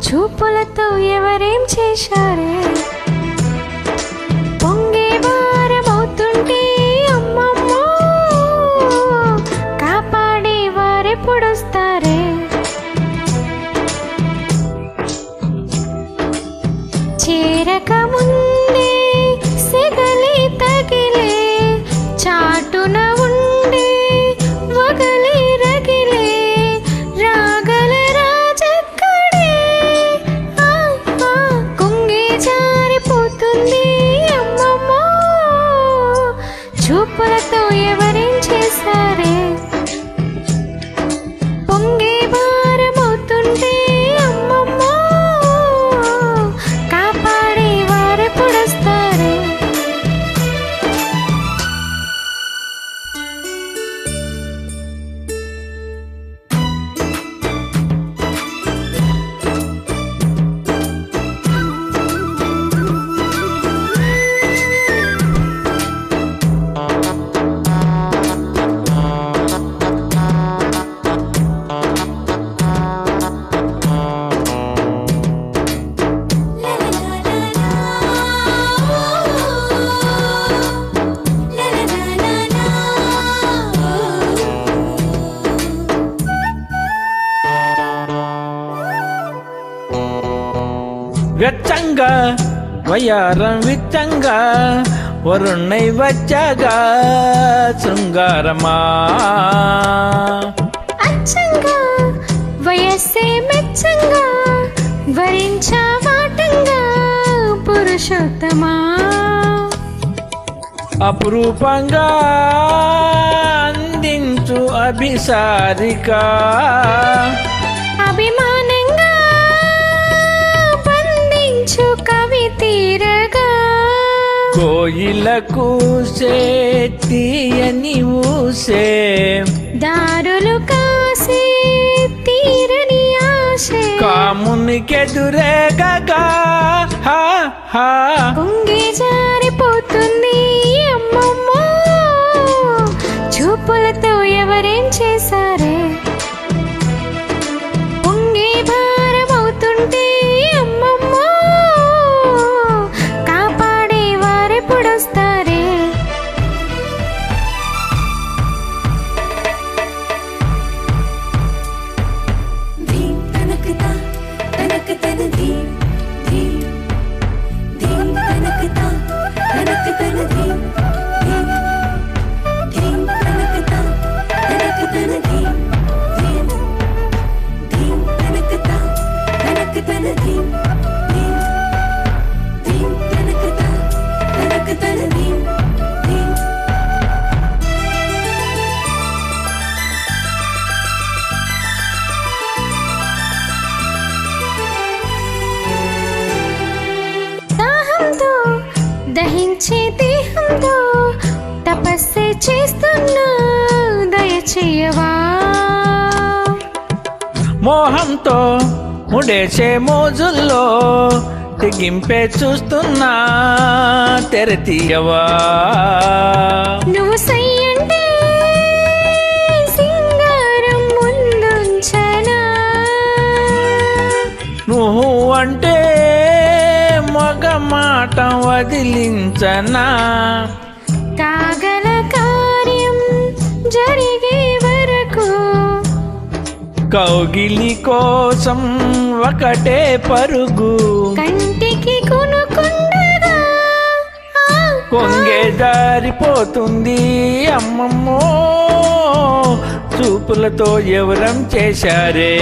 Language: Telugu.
చూపులతో ఎవరేం చేశారే పొంగే భారమవుతుంటే అమ్మమ్మో కాపాడే వారెప్పుడొస్తారే చేరక ముందే సెగలే తగిలే చాటున ఉండే వగలే రగిలే రాగల రాజక్కడే కుంగే జారిపోతుంది అమ్మమ్మో చూపులతో ఎవరేం చేశారే పొంగే భారమవుతుంటే అమ్మమ్మో కాపాడే వారెప్పుడొస్తారే వెచ్చంగా వయారం విచ్చంగా వరుణై వచ్చగా శృంగారమా అచ్చంగా వయస్సే మెచ్చంగా వరించవాటంగా పురుషోత్తమా అపురూపంగా అందించు అభిసారిక అభిమానంగా బంధించు కవి తీరగా కోయిలకు తీయని ఊసే దారులు కాసే తీరని ఆశే కామునికెదురేగగా హా హా కుంగి జారిపోతుంది అమ్మమ్మో చూపులతో ఎవరేం చేశారే పొంగే భారమవుతుంటే అమ్మమ్మో కాపాడే వారెప్పుడొస్తారే ధీం తనకతా తనకతన ధీం ధీం ధీం తనకతా తనకతన ధీం ధీం ధీం తనకతా తనకతన ధీం ధీం ధీం తనకతా తనకతన ధీం ధీం ధీం తనకతా తనకతన ధీం ధీం దాహంతో దహించే దేహంతో తపస్సే చేస్తున్నా దయచేయవా మోహంతో ముడేసే మోజుల్లో తెగింపే చూస్తున్నా తెరతీయవా నువ్వు సయ్యంటే సింగారం ముందుంచనా నువ్వు అంటే మగ మాట వదిలించనా కాగల కార్యం జరిగే వరకు కౌగిలి కోసం ఒకటే పరుగు కంటికి కొనుకుండగా కొంగే జారిపోతుంది అమ్మమ్మో చూపులతో ఎవరం చేశారే